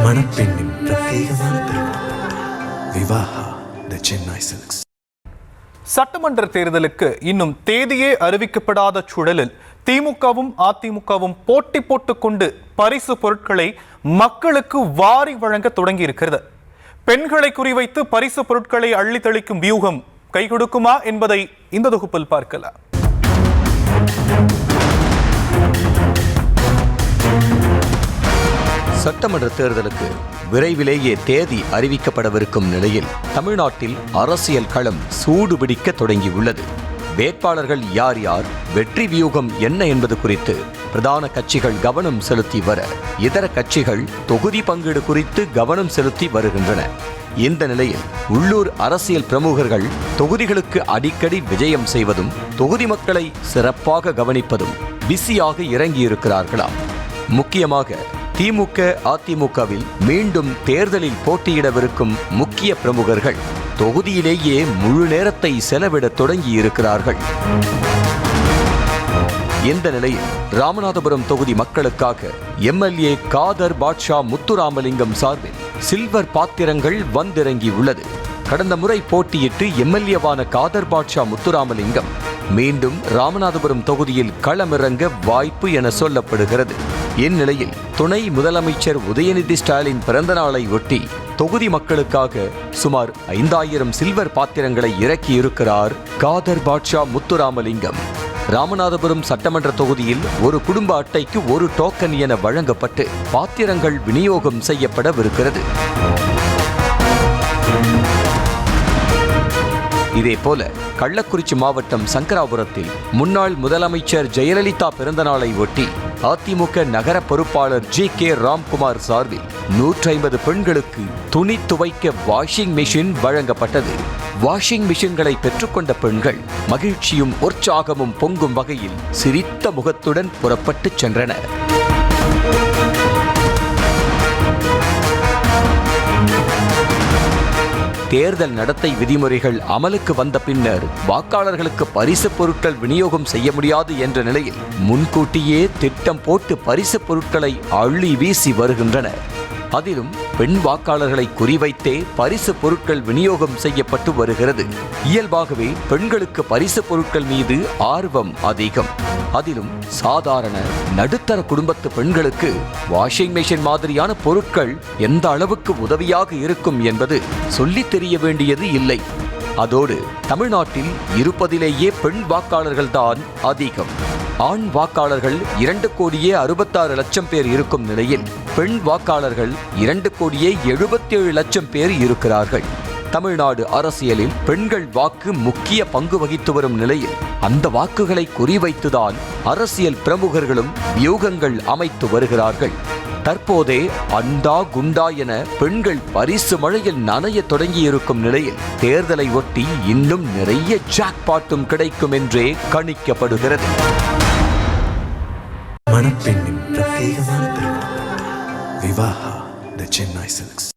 மணப்பெண்ணின் பிரத்யேகமான திருமணம் விவாஹா தி சென்னை சில்க்ஸ். சட்டமன்ற தேர்தலுக்கு இன்னும் தேதியே அறிவிக்கப்படாத சூழலில் திமுகவும் அதிமுகவும் போட்டி போட்டுக்கொண்டு பரிசு பொருட்களை மக்களுக்கு வாரி வழங்க தொடங்கி இருக்கிறது. பெண்களை குறிவைத்து பரிசு பொருட்களை அள்ளித்தளிக்கும் வியூகம் கை கொடுக்குமா என்பதை இந்த தொகுப்பில் பார்க்கலாம். சட்டமன்ற தேர்தலுக்கு விரைவிலேயே தேதி அறிவிக்கப்படவிருக்கும் நிலையில் தமிழ்நாட்டில் அரசியல் களம் சூடுபிடிக்க தொடங்கியுள்ளது. வேட்பாளர்கள் யார் யார், வெற்றி வியூகம் என்ன என்பது குறித்து பிரதான கட்சிகள் கவனம் செலுத்தி வர, இதர கட்சிகள் தொகுதி பங்கீடு குறித்து கவனம் செலுத்தி வருகின்றன. இந்த நிலையில் உள்ளூர் அரசியல் பிரமுகர்கள் தொகுதிகளுக்கு அடிக்கடி விஜயம் செய்வதும் தொகுதி மக்களை சிறப்பாக கவனிப்பதும் பிஸியாக இறங்கியிருக்கிறார்களாம். முக்கியமாக திமுக அதிமுகவில் மீண்டும் தேர்தலில் போட்டியிடவிருக்கும் முக்கிய பிரமுகர்கள் தொகுதியிலேயே முழு நேரத்தை செலவிட தொடங்கி இருக்கிறார்கள். இந்த நிலையில் ராமநாதபுரம் தொகுதி மக்களுக்காக எம்எல்ஏ காதர் பாட்ஷா முத்துராமலிங்கம் சார்பில் சில்வர் பாத்திரங்கள் வந்திறங்கியுள்ளது. கடந்த முறை போட்டியிட்டு எம்எல்ஏவான காதர் பாட்ஷா முத்துராமலிங்கம் மீண்டும் ராமநாதபுரம் தொகுதியில் களமிறங்க வாய்ப்பு என சொல்லப்படுகிறது. இந்நிலையில் துணை முதலமைச்சர் உதயநிதி ஸ்டாலின் பிறந்த நாளை ஒட்டி தொகுதி மக்களுக்காக சுமார் 5000 சில்வர் பாத்திரங்களை இறக்கியிருக்கிறார் காதர் பாட்ஷா முத்துராமலிங்கம். ராமநாதபுரம் சட்டமன்ற தொகுதியில் ஒரு குடும்ப அட்டைக்கு ஒரு டோக்கன் என வழங்கப்பட்டு பாத்திரங்கள் விநியோகம் செய்யப்படவிருக்கிறது. இதேபோல கள்ளக்குறிச்சி மாவட்டம் சங்கராபுரத்தில் முன்னாள் முதலமைச்சர் ஜெயலலிதா பிறந்தநாளை ஒட்டி அதிமுக நகர பொறுப்பாளர் ஜி.கே. ராம்குமார் சார்பில் 150 பெண்களுக்கு துணி துவைக்க வாஷிங் மிஷின் வழங்கப்பட்டது. வாஷிங் மிஷின்களை பெற்றுக்கொண்ட பெண்கள் மகிழ்ச்சியும் உற்சாகமும் பொங்கும் வகையில் சிரித்த முகத்துடன் புறப்பட்டு சென்றனர். தேர்தல் நடத்தை விதிமுறைகள் அமலுக்கு வந்த பின்னர் வாக்காளர்களுக்கு பரிசு பொருட்கள் விநியோகம் செய்ய முடியாது என்ற நிலையில் முன்கூட்டியே திட்டம் போட்டு பரிசு பொருட்களை அள்ளி வீசி வருகின்றனர். அதிலும் பெண் வாக்காளர்களை குறிவைத்தே பரிசு பொருட்கள் விநியோகம் செய்யப்பட்டு வருகிறது. இயல்பாகவே பெண்களுக்கு பரிசு பொருட்கள் மீது ஆர்வம் அதிகம். அதிலும் சாதாரண நடுத்தர குடும்பத்து பெண்களுக்கு வாஷிங் மெஷின் மாதிரியான பொருட்கள் எந்த அளவுக்கு உதவியாக இருக்கும் என்பது சொல்லித் தெரிய வேண்டியது இல்லை. அதோடு தமிழ்நாட்டில் இருப்பதிலேயே பெண் வாக்காளர்கள் தான் அதிகம். ஆண் வாக்காளர்கள் 2,66,00,000 பேர் இருக்கும் நிலையில் பெண் வாக்காளர்கள் 2,77,00,000 பேர் இருக்கிறார்கள். தமிழ்நாடு அரசியலில் பெண்கள் வாக்கு முக்கிய பங்கு வகித்து வரும் நிலையில் அந்த வாக்குகளை குறிவைத்துதான் அரசியல் பிரமுகர்களும் வியூகங்கள் அமைத்து வருகிறார்கள். தற்போதே அண்டா குண்டா என பெண்கள் பரிசு மழையில் நனைய தொடங்கியிருக்கும் நிலையில் தேர்தலை ஒட்டி இன்னும் நிறைய ஜாக்பாட்டும் கிடைக்கும் என்றே கணிக்கப்படுகிறது. மணப்பெண்ணின் பிரத்யேகமான திருமணம் விவாஹா தி சென்னை சில்க்ஸ்.